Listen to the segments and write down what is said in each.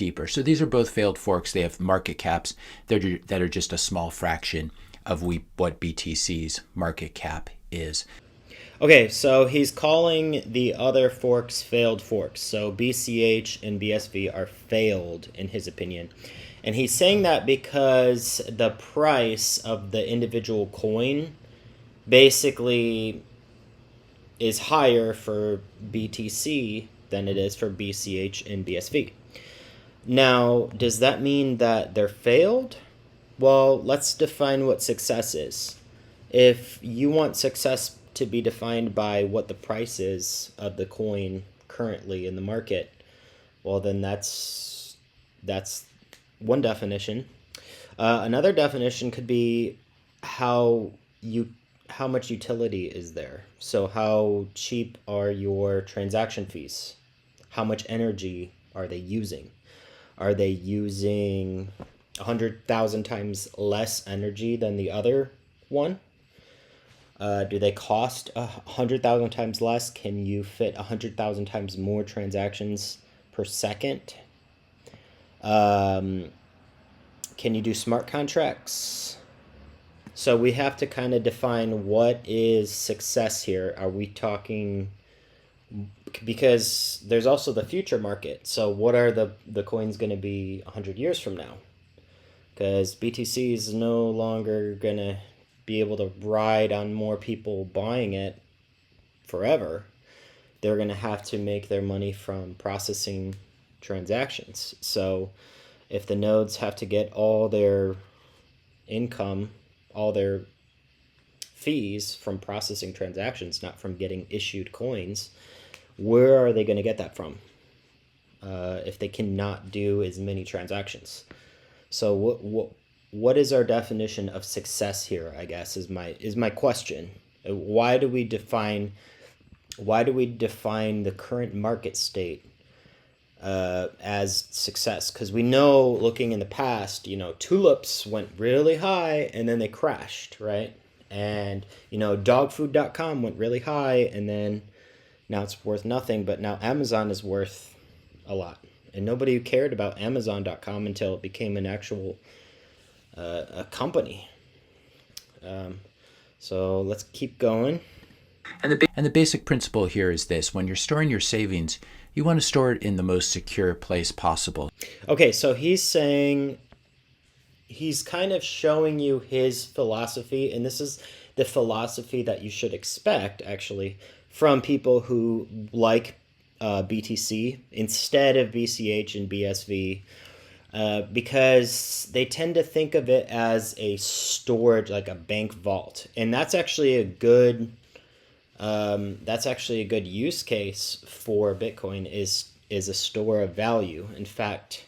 steeper. So these are both failed forks. They have market caps that are just a small fraction of what BTC's market cap is. Okay, so he's calling the other forks failed forks. So BCH and BSV are failed in his opinion. And he's saying that because the price of the individual coin basically is higher for BTC than it is for BCH and BSV. Now, does that mean that they're failed? Well, let's define what success is. If you want success to be defined by what the price is of the coin currently in the market, well, then that's one definition. Another definition could be how much utility is there. So how cheap are your transaction fees? How much energy are they using? Are they using 100,000 times less energy than the other one? Do they cost 100,000 times less? Can you fit 100,000 times more transactions per second? Can you do smart contracts? So we have to kind of define what is success here. Are we talking, because there's also the future market. So what are the coins going to be 100 years from now? Because BTC is no longer going to be able to ride on more people buying it forever. They're going to have to make their money from processing transactions. So if the nodes have to get all their income, all their fees from processing transactions, not from getting issued coins, where are they going to get that from if they cannot do as many transactions? So what is our definition of success here, I guess, is my question. Why do we define the current market state as success? Because we know, looking in the past, tulips went really high and then they crashed, right? And dogfood.com went really high and then now it's worth nothing, but now Amazon is worth a lot. And nobody cared about Amazon.com until it became an actual a company. So let's keep going. And the basic principle here is this: when you're storing your savings, you want to store it in the most secure place possible. Okay, so he's kind of showing you his philosophy, and this is the philosophy that you should expect, actually, from people who like BTC instead of BCH and BSV, because they tend to think of it as a storage, like a bank vault, and that's actually a good use case for Bitcoin is a store of value. In fact,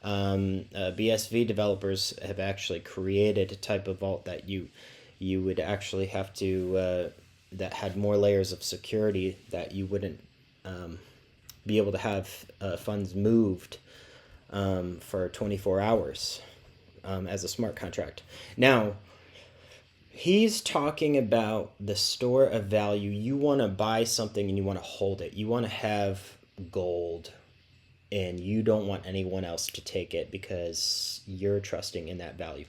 BSV developers have actually created a type of vault that you would actually have to that had more layers of security, that you wouldn't be able to have funds moved for 24 hours as a smart contract. Now, he's talking about the store of value. You want to buy something and you want to hold it. You want to have gold and you don't want anyone else to take it because you're trusting in that value.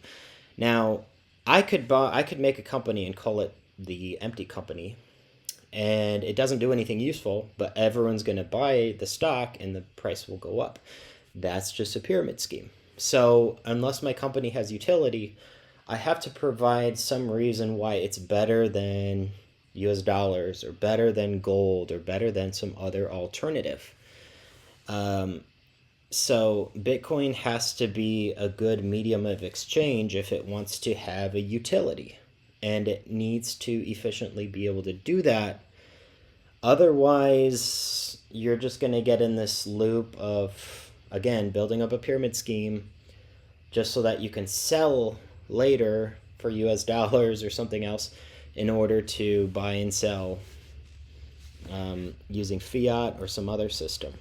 Now, I could make a company and call it the empty company, and it doesn't do anything useful, but everyone's going to buy the stock and the price will go up. That's just a pyramid scheme. So unless my company has utility, I have to provide some reason why it's better than US dollars or better than gold or better than some other alternative. So Bitcoin has to be a good medium of exchange if it wants to have a utility, and it needs to efficiently be able to do that. Otherwise, you're just going to get in this loop of, again, building up a pyramid scheme just so that you can sell later for US dollars or something else in order to buy and sell using fiat or some other system.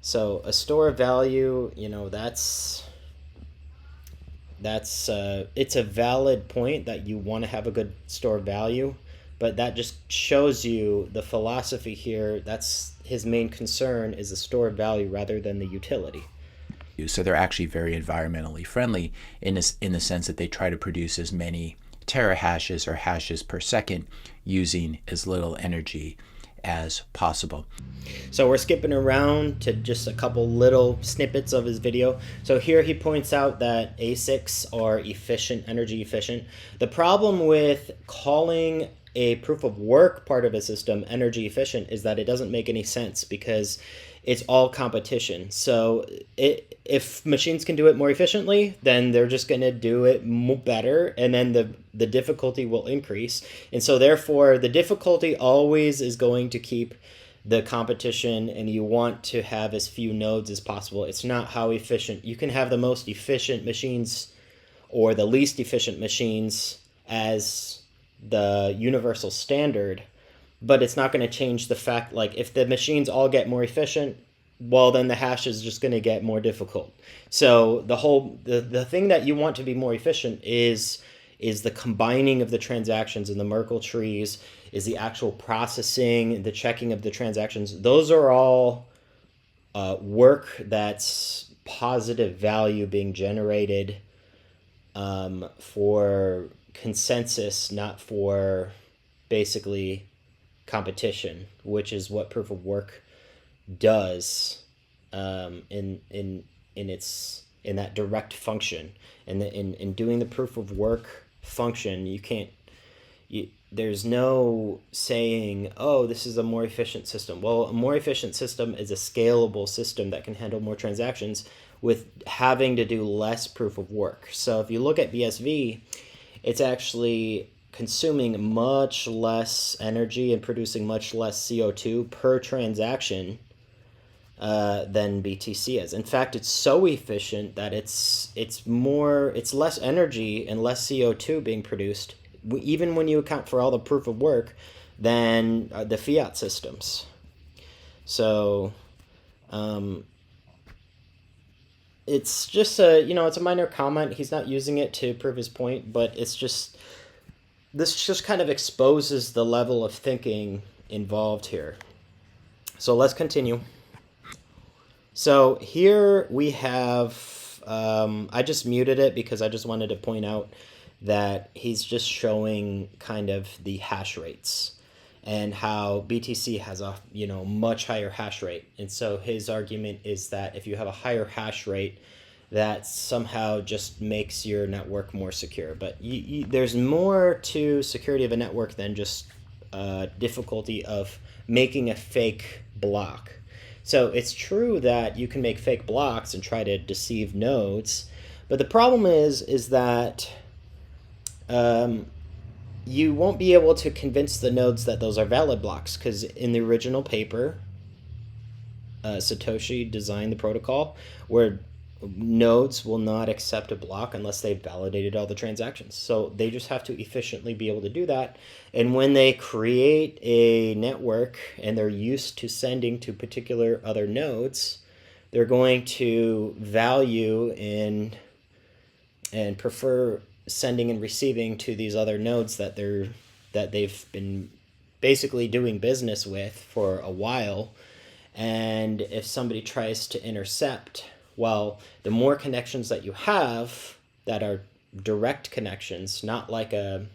So a store of value, that's it's a valid point that you want to have a good store of value, but that just shows you the philosophy here. That's his main concern, is the store of value rather than the utility. So they're actually very environmentally friendly in the sense that they try to produce as many terahashes or hashes per second using as little energy as possible. So we're skipping around to just a couple little snippets of his video. So here he points out that ASICs are efficient, energy efficient. The problem with calling a proof of work part of a system energy efficient is that it doesn't make any sense, because it's all competition. So if machines can do it more efficiently, then they're just going to do it better, and then the difficulty will increase. And so therefore, the difficulty always is going to keep the competition, and you want to have as few nodes as possible. It's not how efficient. You can have the most efficient machines or the least efficient machines as the universal standard, but it's not going to change the fact, like, if the machines all get more efficient, well, then the hash is just going to get more difficult. So the thing that you want to be more efficient is the combining of the transactions in the Merkle trees, is the actual processing, the checking of the transactions. Those are all work that's positive value being generated for consensus, not for basically competition, which is what proof of work does in that direct function. And in doing the proof of work function, there's no saying, oh, this is a more efficient system. Well, a more efficient system is a scalable system that can handle more transactions with having to do less proof of work. So if you look at BSV, it's actually consuming much less energy and producing much less CO2 per transaction than BTC is. In fact, it's so efficient that it's less energy and less CO2 being produced, even when you account for all the proof of work, than the fiat systems. So it's just it's a minor comment. He's not using it to prove his point, but this just kind of exposes the level of thinking involved here. So let's continue. So here we have, I just muted it because I just wanted to point out that he's just showing kind of the hash rates and how BTC has a much higher hash rate. And so his argument is that if you have a higher hash rate, that somehow just makes your network more secure. But there's more to security of a network than just difficulty of making a fake block. So it's true that you can make fake blocks and try to deceive nodes, but the problem is that you won't be able to convince the nodes that those are valid blocks, because in the original paper, Satoshi designed the protocol where nodes will not accept a block unless they've validated all the transactions. So they just have to efficiently be able to do that. And when they create a network and they're used to sending to particular other nodes, they're going to value and prefer sending and receiving to these other nodes that they've been basically doing business with for a while. And if somebody tries to intercept, well, the more connections that you have that are direct connections, not like a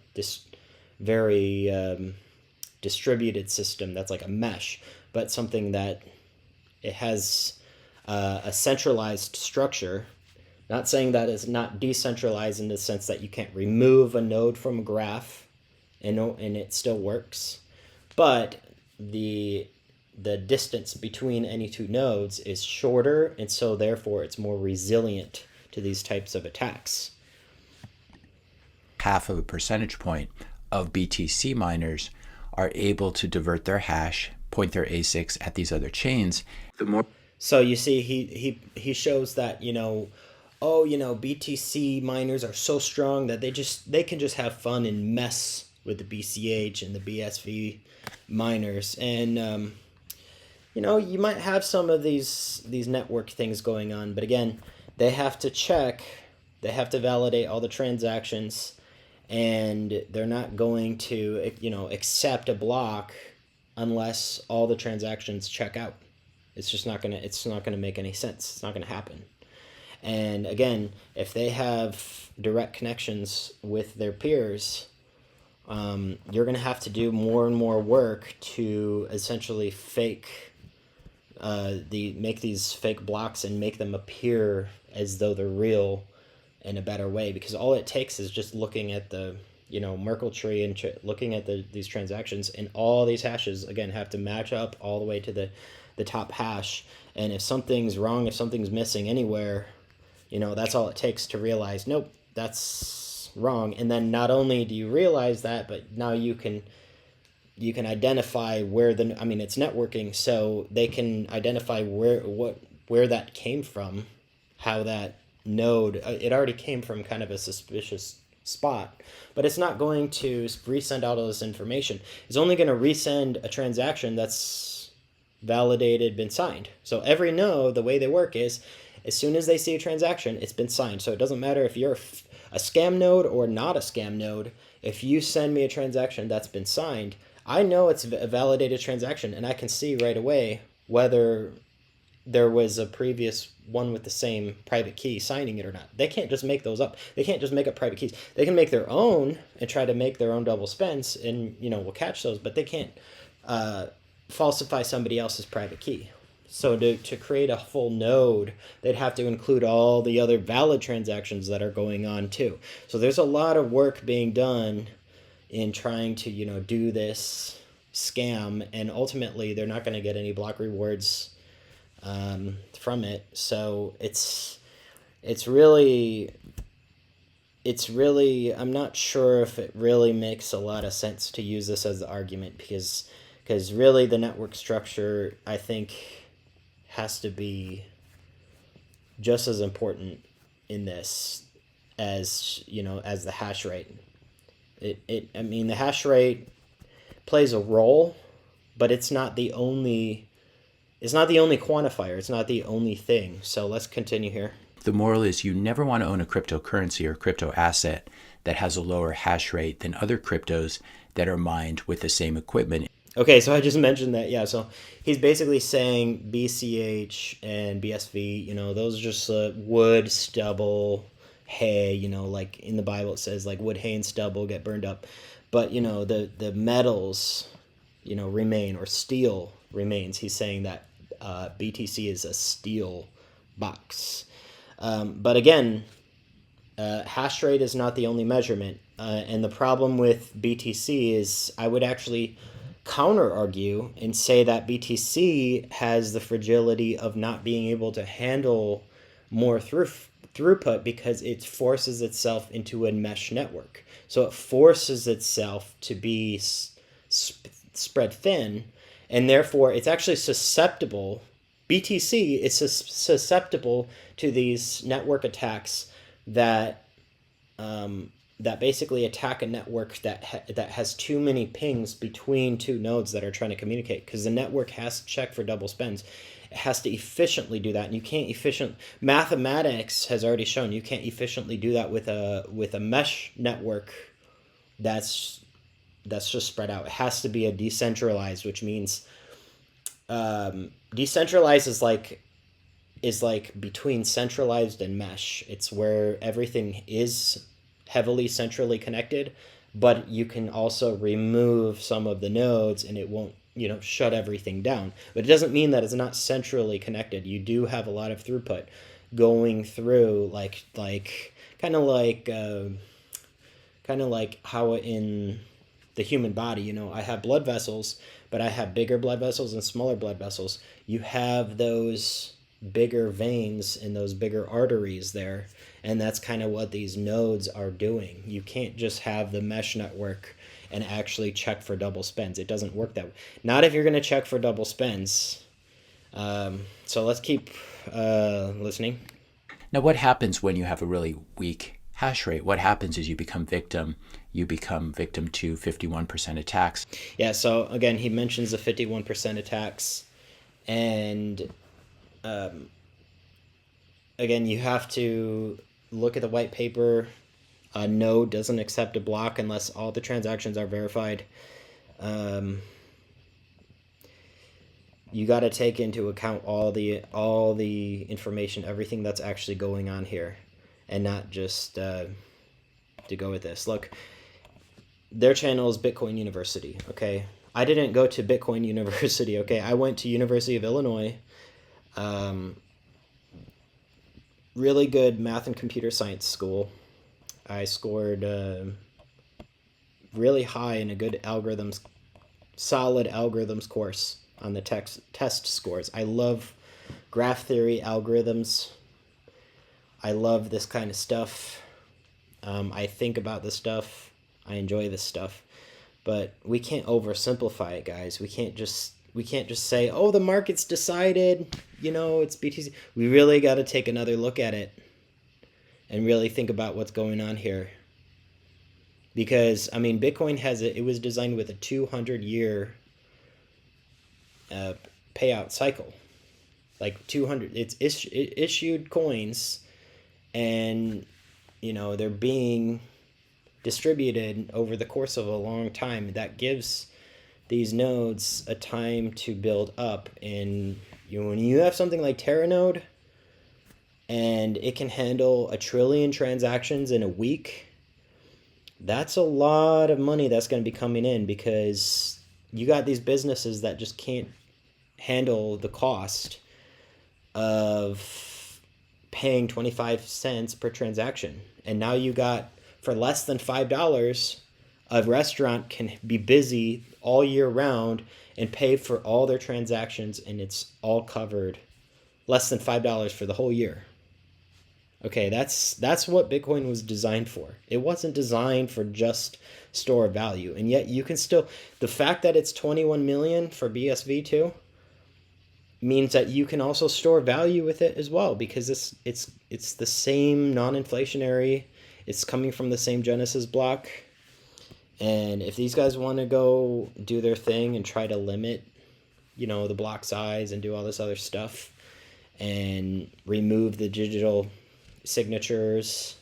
very distributed system that's like a mesh, but something that it has a centralized structure. Not saying that it's not decentralized in the sense that you can't remove a node from a graph and it still works, but the distance between any two nodes is shorter, and so therefore it's more resilient to these types of attacks. 0.5 percentage point of BTC miners are able to divert their hash, point their ASICs at these other chains. So you see, he shows that BTC miners are so strong that they can just have fun and mess with the BCH and the BSV miners, and you might have some of these network things going on, but again, they have to validate all the transactions, and they're not going to accept a block unless all the transactions check out. It's just not gonna make any sense. It's not gonna happen. And again, if they have direct connections with their peers, you're going to have to do more and more work to essentially make these fake blocks and make them appear as though they're real in a better way, because all it takes is just looking at the Merkle tree and looking at these transactions, and all these hashes again have to match up all the way to the top hash. And if something's wrong, if something's missing anywhere, that's all it takes to realize, nope, that's wrong. And then not only do you realize that, but now you can identify where it's networking, so they can identify where that came from, how that node, it already came from kind of a suspicious spot, but it's not going to resend out all this information. It's only going to resend a transaction that's validated, been signed. So every node, the way they work is, as soon as they see a transaction, it's been signed. So it doesn't matter if you're a scam node or not a scam node. If you send me a transaction that's been signed, I know it's a validated transaction, and I can see right away whether there was a previous one with the same private key signing it or not. They can't just make those up. They can't just make up private keys. They can make their own and try to make their own double spends, and we'll catch those, but they can't falsify somebody else's private key. So to create a full node, they'd have to include all the other valid transactions that are going on too. So there's a lot of work being done in trying to do this scam, and ultimately they're not going to get any block rewards from it. So it's really I'm not sure if it really makes a lot of sense to use this as the argument, because really the network structure, I think, has to be just as important in this as as the hash rate. The hash rate plays a role, but it's not the only quantifier. It's not the only thing. So let's continue here. The moral is you never want to own a cryptocurrency or crypto asset that has a lower hash rate than other cryptos that are mined with the same equipment. Okay, so I just mentioned that, yeah. So he's basically saying BCH and BSV, those are just wood, stubble, hay, like in the Bible it says like wood, hay, and stubble get burned up. But, the metals, remain, or steel remains. He's saying that BTC is a steel box. But again, hash rate is not the only measurement. And the problem with BTC is, I would actually counter argue and say that BTC has the fragility of not being able to handle more throughput, because it forces itself into a mesh network. So it forces itself to be spread thin, and therefore it's actually susceptible. BTC is susceptible to these network attacks that basically attack a network that has too many pings between two nodes that are trying to communicate, because the network has to check for double spends. It has to efficiently do that, and you can't mathematics has already shown you can't efficiently do that with a mesh network that's just spread out. It has to be a decentralized, which means decentralized is like between centralized and mesh. It's where everything is heavily centrally connected, but you can also remove some of the nodes and it won't shut everything down. But it doesn't mean that it's not centrally connected. You do have a lot of throughput going through, like kind of like how in the human body, I have blood vessels, but I have bigger blood vessels and smaller blood vessels. You have those bigger veins and those bigger arteries there, and that's kind of what these nodes are doing. You can't just have the mesh network and actually check for double spends. It doesn't work that way. Not if you're going to check for double spends. So let's keep listening. Now, what happens when you have a really weak hash rate? What happens is you become victim to 51% attacks. Yeah, so again, he mentions the 51% attacks, and again, you have to look at the white paper. A node doesn't accept a block unless all the transactions are verified. you got to take into account all the information, everything that's actually going on here, and not just to go with this. Look, their channel is Bitcoin University. Okay, I didn't go to Bitcoin University. Okay, I went to University of Illinois. Really good math and computer science school. I scored really high in a good algorithms, solid algorithms course on the test scores. I love graph theory, algorithms. I love this kind of stuff. I think about this stuff. I enjoy this stuff. But we can't oversimplify it, guys. We can't just say, "Oh, the market's decided, it's BTC." We really got to take another look at it and really think about what's going on here. Because Bitcoin it was designed with a 200-year payout cycle. Like 200, it issued coins, and they're being distributed over the course of a long time. That gives these nodes a time to build up. And when you have something like Terranode, and it can handle 1 trillion transactions in a week, that's a lot of money that's going to be coming in, because you got these businesses that just can't handle the cost of paying 25 cents per transaction. And now you got, for less than $5, a restaurant can be busy all year round and pay for all their transactions, and it's all covered. Less than $5 for the whole year. Okay, that's what Bitcoin was designed for. It wasn't designed for just store value. And yet you can still, the fact that it's 21 million for BSV2 means that you can also store value with it as well, because it's the same non-inflationary. It's coming from the same Genesis block. And if these guys want to go do their thing and try to limit, the block size and do all this other stuff and remove the digital signatures,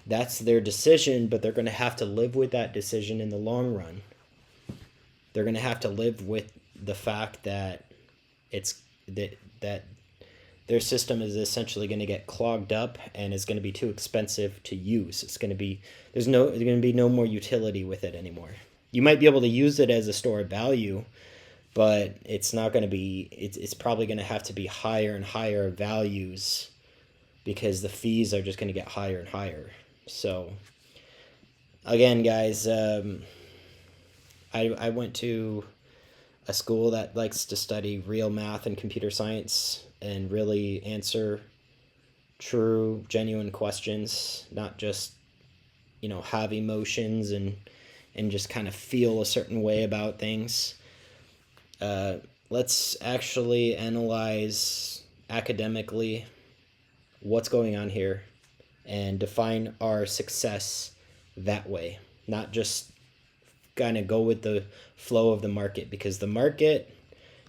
that's their decision, but they're going to have to live with that decision in the long run. They're going to have to live with the fact that that their system is essentially going to get clogged up and is going to be too expensive to use. There's going to be no more utility with it anymore. You might be able to use it as a store of value, but it's not going to be. It's probably going to have to be higher and higher values, because the fees are just going to get higher and higher. So, again, guys, I went to a school that likes to study real math and computer science and really answer true, genuine questions, not just, have emotions and just kind of feel a certain way about things. Let's actually analyze academically what's going on here and define our success that way, not just kind of go with the flow of the market. Because the market,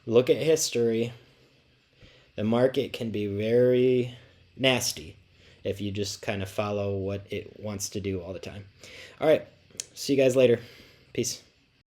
look at history, the market can be very nasty if you just kind of follow what it wants to do all the time. All right, see you guys later. Peace.